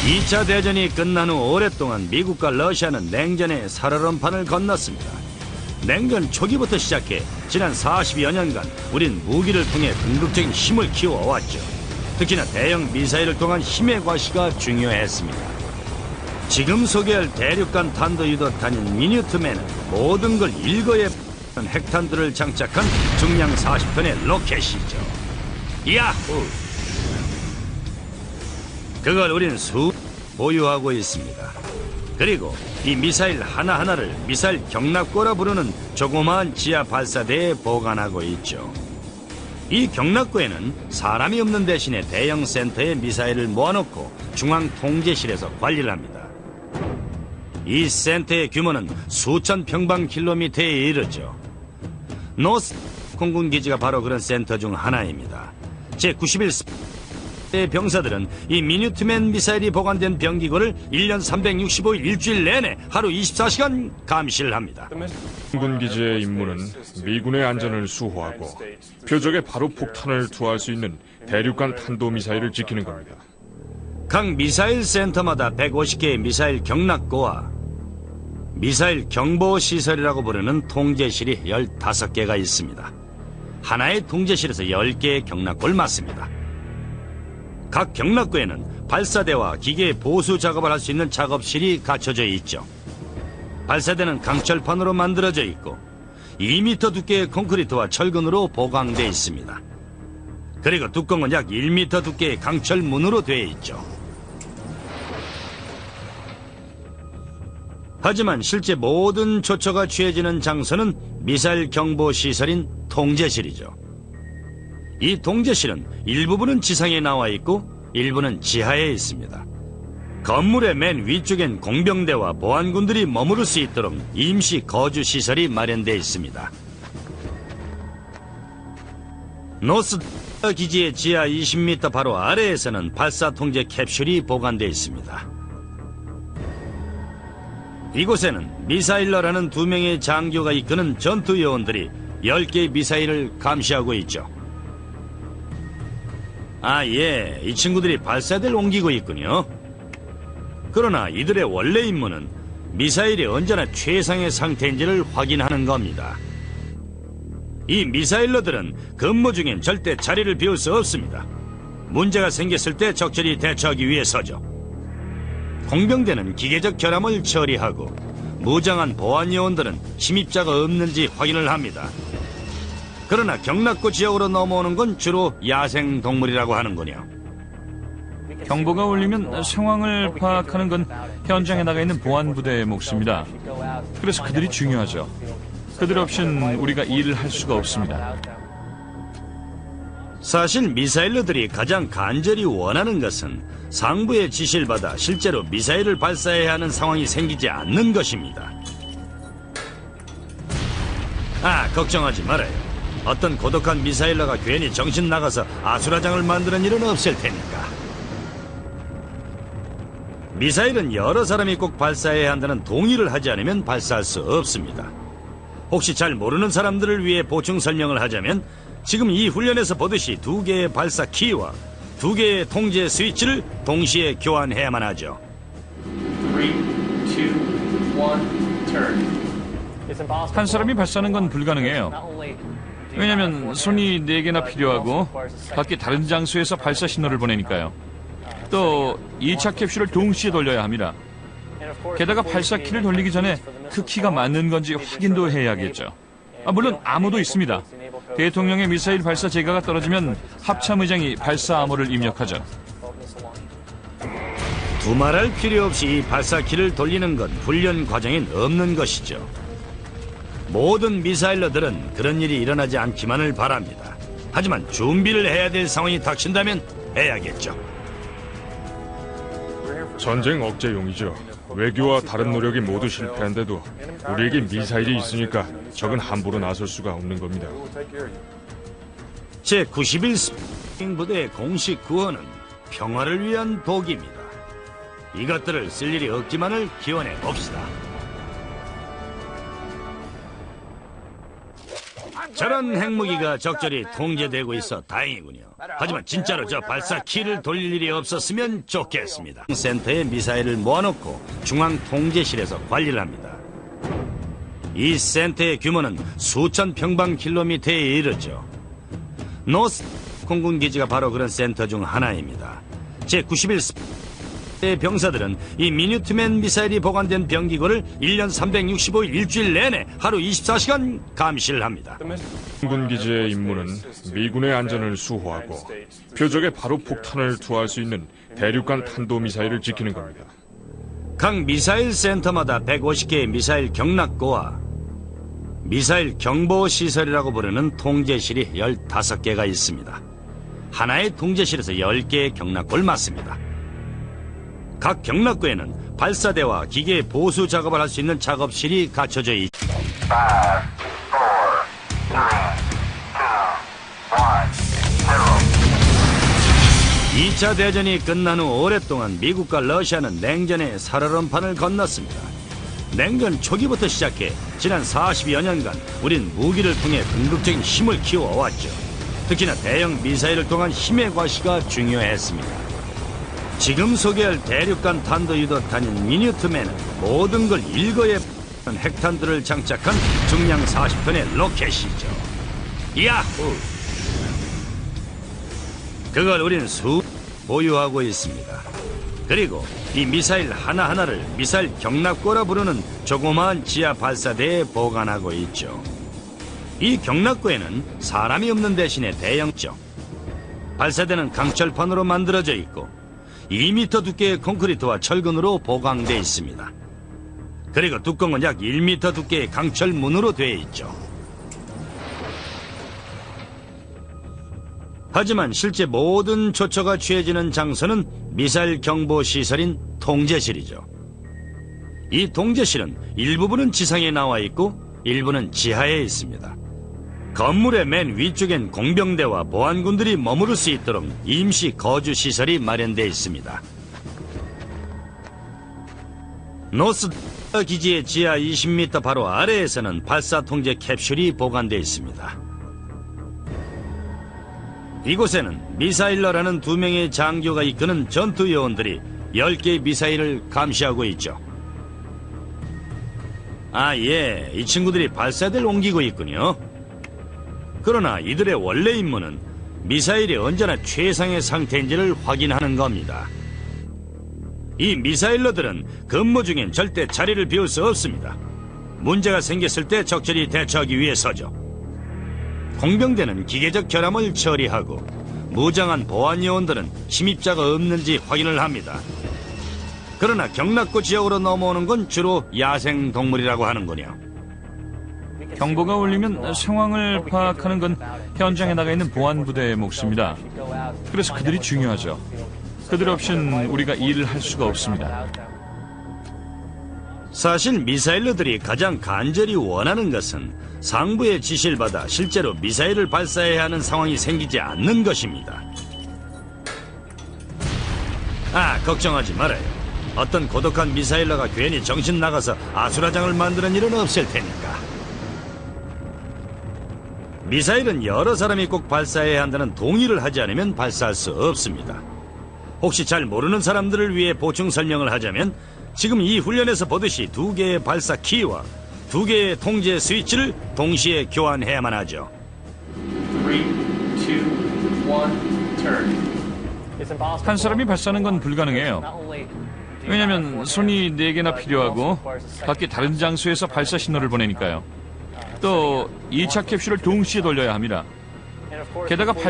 2차 대전이 끝난 후 오랫동안 미국과 러시아는 냉전의 살얼음판을 건넜습니다. 냉전 초기부터 시작해 지난 40여 년간 우린 무기를 통해 궁극적인 힘을 키워왔죠. 특히나 대형 미사일을 통한 힘의 과시가 중요했습니다. 지금 소개할 대륙간 탄도유도탄인 미니트맨은 모든 걸 일거에 핵탄두를 장착한 중량 40톤의 로켓이죠. 야후! 그걸 우린 보유하고 있습니다. 그리고 이 미사일 하나하나를 미사일 경납고라 부르는 조그마한 지하 발사대에 보관하고 있죠. 이 경납고에는 사람이 없는 대신에 대형 센터에 미사일을 모아놓고 중앙 통제실에서 관리를 합니다. 이 센터의 규모는 수천 평방킬로미터에 이르죠. 노스 공군기지가 바로 그런 센터 중 하나입니다. 제91 병사들은 이 미니트맨 미사일이 보관된 병기고를 1년 365일 일주일 내내 하루 24시간 감시를 합니다. 공군기지의 임무는 미군의 안전을 수호하고 표적에 바로 폭탄을 투하할 수 있는 대륙간 탄도미사일을 지키는 겁니다. 각 미사일 센터마다 150개의 미사일 경납고와 미사일 경보시설이라고 부르는 통제실이 15개가 있습니다. 하나의 통제실에서 10개의 경납고를 맡습니다. 각 경납고에는 발사대와 기계 보수 작업을 할 수 있는 작업실이 갖춰져 있죠. 발사대는 강철판으로 만들어져 있고 2m 두께의 콘크리트와 철근으로 보강되어 있습니다. 그리고 뚜껑은 약 1m 두께의 강철문으로 되어 있죠. 하지만 실제 모든 조처가 취해지는 장소는 미사일 경보 시설인 통제실이죠. 이 통제실은 일부분은 지상에 나와 있고 일부는 지하에 있습니다. 건물의 맨 위쪽엔 공병대와 보안군들이 머무를 수 있도록 임시 거주 시설이 마련되어 있습니다. 노스 기지의 지하 20m 바로 아래에서는 발사 통제 캡슐이 보관되어 있습니다. 이곳에는 미사일러라는 2명의 장교가 이끄는 전투 요원들이 10개의 미사일을 감시하고 있죠. 예, 이 친구들이 발사대를 옮기고 있군요. 그러나 이들의 원래 임무는 미사일이 언제나 최상의 상태인지를 확인하는 겁니다. 이 미사일러들은 근무 중엔 절대 자리를 비울 수 없습니다. 문제가 생겼을 때 적절히 대처하기 위해서죠. 공병대는 기계적 결함을 처리하고 무장한 보안 요원들은 침입자가 없는지 확인을 합니다. 그러나 경납고 지역으로 넘어오는 건 주로 야생 동물이라고 하는군요. 경보가 울리면 상황을 파악하는 건 현장에 나가 있는 보안부대의 몫입니다. 그래서 그들이 중요하죠. 그들 없이는 우리가 일을 할 수가 없습니다. 사실 미사일러들이 가장 간절히 원하는 것은 상부의 지시를 받아 실제로 미사일을 발사해야 하는 상황이 생기지 않는 것입니다. 걱정하지 말아요. 어떤 고독한 미사일러가 괜히 정신 나가서 아수라장을 만드는 일은 없을 테니까. 미사일은 여러 사람이 꼭 발사해야 한다는 동의를 하지 않으면 발사할 수 없습니다. 혹시 잘 모르는 사람들을 위해 보충 설명을 하자면 지금 이 훈련에서 보듯이 2개의 발사 키와 2개의 통제 스위치를 동시에 교환해야만 하죠. 3, 2, 1, turn. 한 사람이 발사하는 건 불가능해요. 왜냐면 손이 4개나 필요하고 각기 다른 장소에서 발사 신호를 보내니까요. 또 2차 캡슐을 동시에 돌려야 합니다. 게다가 발사키를 돌리기 전에 그 키가 맞는 건지 확인도 해야겠죠. 물론 암호도 있습니다. 대통령의 미사일 발사 재가가 떨어지면 합참의장이 발사 암호를 입력하죠. 두말할 필요 없이 이 발사키를 돌리는 건 훈련 과정엔 없는 것이죠. 모든 미사일러들은 그런 일이 일어나지 않기만을 바랍니다. 하지만 준비를 해야 될 상황이 닥친다면 해야겠죠. 전쟁 억제용이죠. 외교와 다른 노력이 모두 실패한데도 우리에게 미사일이 있으니까 적은 함부로 나설 수가 없는 겁니다. 제91 스프링 부대의 공식 구호는 평화를 위한 독입니다. 이것들을 쓸 일이 없지만을 기원해 봅시다. 저런 핵무기가 적절히 통제되고 있어 다행이군요. 하지만 진짜로 저 발사 키를 돌릴 일이 없었으면 좋겠습니다. 센터에 미사일을 모아놓고 중앙 통제실에서 관리를 합니다. 이 센터의 규모는 수천 평방킬로미터에 이르죠. 노스 공군기지가 바로 그런 센터 중 하나입니다. 제91대 병사들은 이 미니트맨 미사일이 보관된 병기고를 1년 365일 일주일 내내 하루 24시간 감시를 합니다. 공군기지의 임무는 미군의 안전을 수호하고 표적에 바로 폭탄을 투하할 수 있는 대륙간 탄도미사일을 지키는 겁니다. 각 미사일 센터마다 150개의 미사일 경납고와 미사일 경보시설이라고 부르는 통제실이 15개가 있습니다. 하나의 통제실에서 10개의 경납고를 맡습니다. 각 경납고에는 발사대와 기계 보수 작업을 할 수 있는 작업실이 갖춰져 있습니다. 2차 대전이 끝난 후 오랫동안 미국과 러시아는 냉전의 살얼음판을 건넜습니다. 냉전 초기부터 시작해 지난 40여 년간 우린 무기를 통해 궁극적인 힘을 키워왔죠. 특히나 대형 미사일을 통한 힘의 과시가 중요했습니다. 지금 소개할 대륙간 탄도유도탄인 미니트맨은 모든 걸 일거에 핵탄두를 장착한 중량 40톤의 로켓이죠. 야후! 그걸 우린 보유하고 있습니다. 그리고 이 미사일 하나하나를 미사일 경납고라 부르는 조그마한 지하 발사대에 보관하고 있죠. 이 경납고에는 사람이 없는 대신에 대형적 발사대는 강철판으로 만들어져 있고 2m 두께의 콘크리트와 철근으로 보강돼 있습니다. 그리고 뚜껑은 약 1m 두께의 강철문으로 되어 있죠. 하지만 실제 모든 조처가 취해지는 장소는 미사일 경보 시설인 통제실이죠. 이 통제실은 일부분은 지상에 나와 있고 일부는 지하에 있습니다. 건물의 맨 위쪽엔 공병대와 보안군들이 머무를 수 있도록 임시 거주 시설이 마련되어 있습니다. 노스 기지의 지하 20m 바로 아래에서는 발사 통제 캡슐이 보관되어 있습니다. 이곳에는 미사일러라는 2명의 장교가 이끄는 전투 요원들이 10개의 미사일을 감시하고 있죠. 아, 예, 이 친구들이 발사대를 옮기고 있군요. 그러나 이들의 원래 임무는 미사일이 언제나 최상의 상태인지를 확인하는 겁니다. 이 미사일러들은 근무 중엔 절대 자리를 비울 수 없습니다. 문제가 생겼을 때 적절히 대처하기 위해서죠. 공병대는 기계적 결함을 처리하고 무장한 보안 요원들은 침입자가 없는지 확인을 합니다. 그러나 경납고 지역으로 넘어오는 건 주로 야생 동물이라고 하는군요. 경보가 울리면 상황을 파악하는 건 현장에 나가 있는 보안부대의 몫입니다. 그래서 그들이 중요하죠. 그들 없이는 우리가 일을 할 수가 없습니다. 사실 미사일러들이 가장 간절히 원하는 것은 상부의 지시를 받아 실제로 미사일을 발사해야 하는 상황이 생기지 않는 것입니다. 아, 걱정하지 말아요. 어떤 고독한 미사일러가 괜히 정신 나가서 아수라장을 만드는 일은 없을 테니까. 미사일은 여러 사람이 꼭 발사해야 한다는 동의를 하지 않으면 발사할 수 없습니다. 혹시 잘 모르는 사람들을 위해 보충 설명을 하자면 지금 이 훈련에서 보듯이 2개의 발사 키와 2개의 통제 스위치를 동시에 교환해야만 하죠. 3, 2, 1, turn. 한 사람이 발사하는 건 불가능해요. 왜냐면 손이 4개나 필요하고 각기 다른 장소에서 발사 신호를 보내니까요. 또 2차 캡슐을 동시에 돌려야 합니다. 게다가